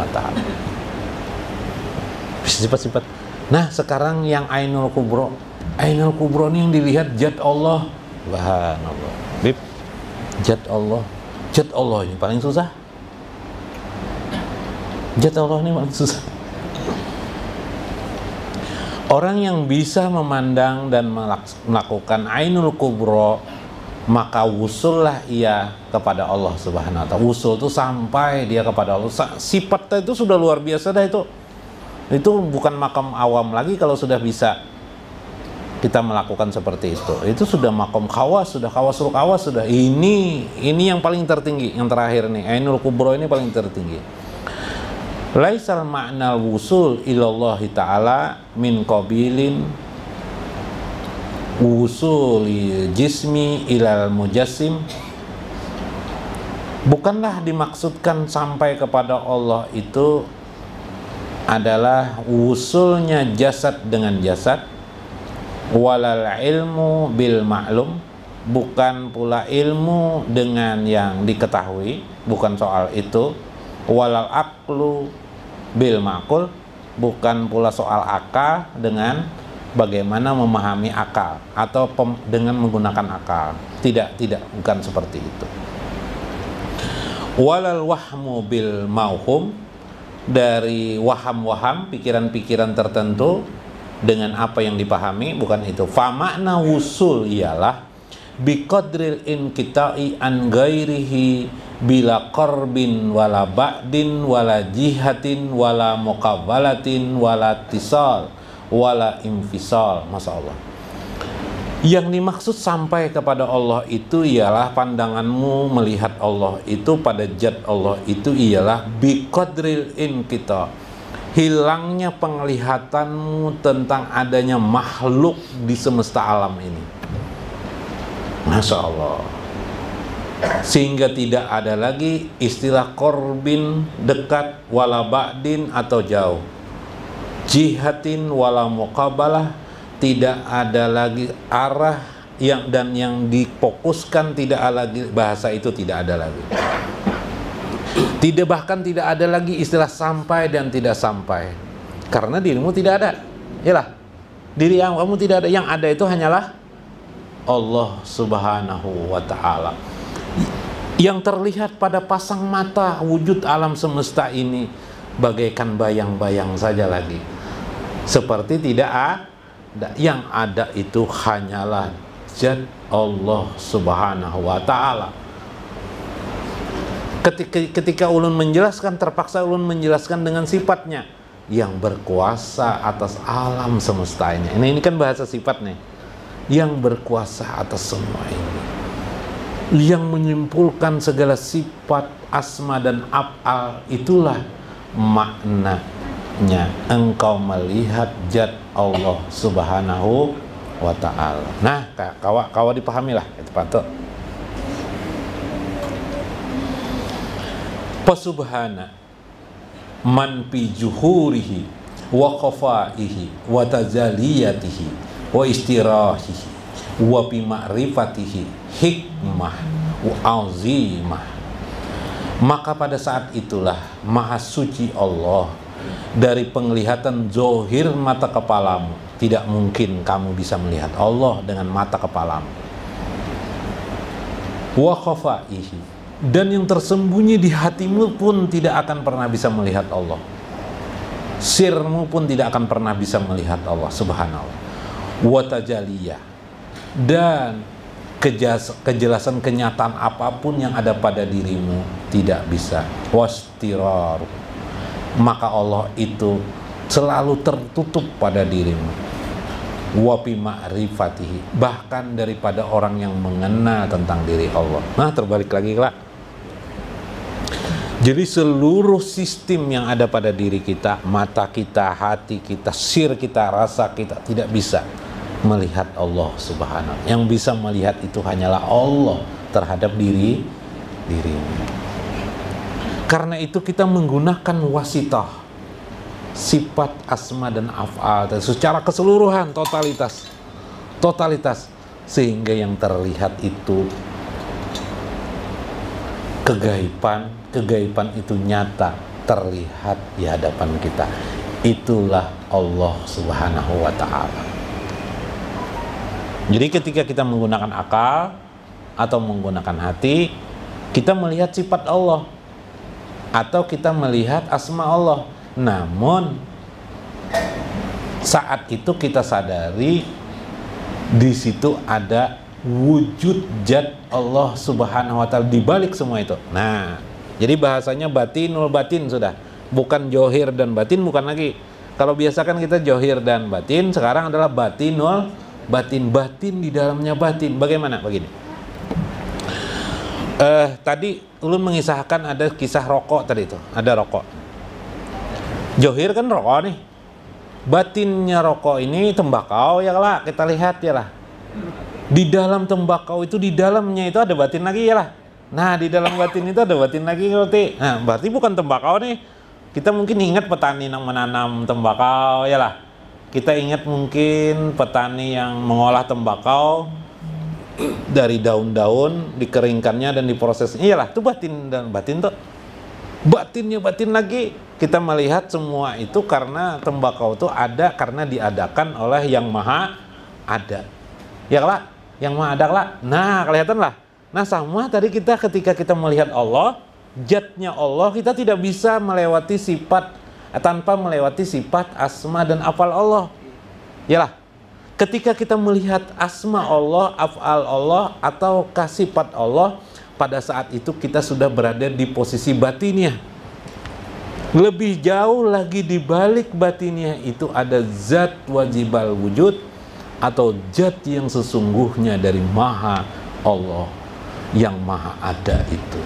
wa ta'ala. Sifat-sifat. Nah, sekarang yang Ainul Kubro. Ainul Kubro ini yang dilihat zat Allah. Subhanallah. Bib, zat Allah. Zat Allah ini paling susah. Zat Allah ini paling susah. Orang yang bisa memandang dan melakukan Ainul Kubro, maka wusullah ia kepada Allah Subhanahu wa ta'ala. Wusul itu sampai dia kepada Allah. Sifatnya itu sudah luar biasa dah itu. Itu bukan makam awam lagi kalau sudah bisa kita melakukan seperti itu. Itu sudah makam khawas, sudah khawasul khawas, sudah. Ini yang paling tertinggi, yang terakhir nih. Ainul Kubro ini paling tertinggi. Laisal ma'nal wusul ilallahi ta'ala min qabilin wusuli jismi ilal mujassim. Bukanlah dimaksudkan sampai kepada Allah itu adalah wusulnya jasad dengan jasad, walal ilmu bil ma'lum, bukan pula ilmu dengan yang diketahui, bukan soal itu, walal aqlu bil ma'qul, bukan pula soal akal dengan bagaimana memahami akal atau dengan menggunakan akal. Tidak, bukan seperti itu. Walal wahmu bil mauhum, dari waham-waham, pikiran-pikiran tertentu dengan apa yang dipahami, bukan itu. Fa makna wusul ialah biqadril inqita'i an ghairihi bila qarbin wala ba'din wala jihatin wala muqabbalatin wala tisal wala infisal. Masya Allah. Yang dimaksud sampai kepada Allah itu ialah pandanganmu melihat Allah itu pada zat Allah itu ialah biqadril inqita', hilangnya penglihatanmu tentang adanya makhluk di semesta alam ini. Masya Allah. Sehingga tidak ada lagi istilah korbin dekat, wala ba'din atau jauh, jihatin wala muqabalah, tidak ada lagi arah yang dan yang difokuskan, tidak ada lagi bahasa itu, tidak ada lagi. Bahkan tidak ada lagi istilah sampai dan tidak sampai, karena dirimu tidak ada. Yalah, diri kamu tidak ada, yang ada itu hanyalah Allah Subhanahu wa ta'ala. Yang terlihat pada pasang mata wujud alam semesta ini bagaikan bayang-bayang saja lagi, seperti tidak ada. Yang ada itu hanyalah zat Allah Subhanahu wa ta'ala. Ketika ulun menjelaskan, terpaksa ulun menjelaskan dengan sifatnya yang berkuasa atas alam semesta ini. Ini kan bahasa sifatnya, yang berkuasa atas semua ini, yang menyimpulkan segala sifat asma dan af'al. Itulah maknanya engkau melihat zat Allah Subhanahu wa ta'ala. Nah, kawa dipahamilah itu patut. Pasubhana man fi juhurihi wa khafaihi wa tajaliyatihi wa istirahihi wa bi ma'rifatihi hikmah wa azimah. Maka pada saat itulah maha suci Allah dari penglihatan zohir mata kepalamu. Tidak mungkin kamu bisa melihat Allah dengan mata kepalamu. Wa khafaihi, dan yang tersembunyi di hatimu pun tidak akan pernah bisa melihat Allah. Sirmu pun tidak akan pernah bisa melihat Allah Subhanallah. Wa tajaliyah, dan kejelasan kenyataan apapun yang ada pada dirimu tidak bisa. Wastirar, maka Allah itu selalu tertutup pada dirimu. Wa bi ma'rifatihi, bahkan daripada orang yang mengenal tentang diri Allah. Nah, terbalik lagi lah. Jadi seluruh sistem yang ada pada diri kita, mata kita, hati kita, sir kita, rasa kita, tidak bisa melihat Allah Subhanahu. Yang bisa melihat itu hanyalah Allah terhadap dirimu. Karena itu kita menggunakan wasitah, sifat asma dan af'al secara keseluruhan, totalitas, sehingga yang terlihat itu kegaiban itu nyata, terlihat di hadapan kita. Itulah Allah Subhanahu wa ta'ala. Jadi ketika kita menggunakan akal atau menggunakan hati, kita melihat sifat Allah atau kita melihat asma Allah. Namun saat itu kita sadari di situ ada wujud zat Allah Subhanahu wa ta'ala di balik semua itu. Nah, jadi bahasanya batinul batin sudah. Bukan johir dan batin, bukan lagi. Kalau biasa kan kita johir dan batin, sekarang adalah batinul batin. Batin di dalamnya batin. Bagaimana? Begini. Tadi ulun mengisahkan ada kisah rokok tadi itu. Ada rokok. Johir kan rokok nih. Batinnya rokok ini tembakau ya lah. Kita lihat ya lah. Di dalam tembakau itu, di dalamnya itu ada batin lagi ya lah. Nah, di dalam batin itu ada batin lagi berarti. Nah, berarti bukan tembakau nih. Kita mungkin ingat petani yang menanam tembakau ya lah. Kita ingat mungkin petani yang mengolah tembakau dari daun-daun, dikeringkannya dan diprosesnya. Iyalah, itu batin. Dan batin tuh batinnya batin lagi. Kita melihat semua itu karena tembakau itu ada karena diadakan oleh yang maha ada. Ya lah, yang maha ada lah. Nah, kelihatan lah. Nah, sama tadi kita ketika kita melihat Allah, zatnya Allah, kita tidak bisa melewati sifat tanpa melewati sifat asma dan afal Allah. Yalah, ketika kita melihat asma Allah, afal Allah atau sifat Allah, pada saat itu kita sudah berada di posisi batinnya. Lebih jauh lagi di balik batinnya itu ada zat wajibal wujud atau zat yang sesungguhnya dari maha Allah yang maha ada itu.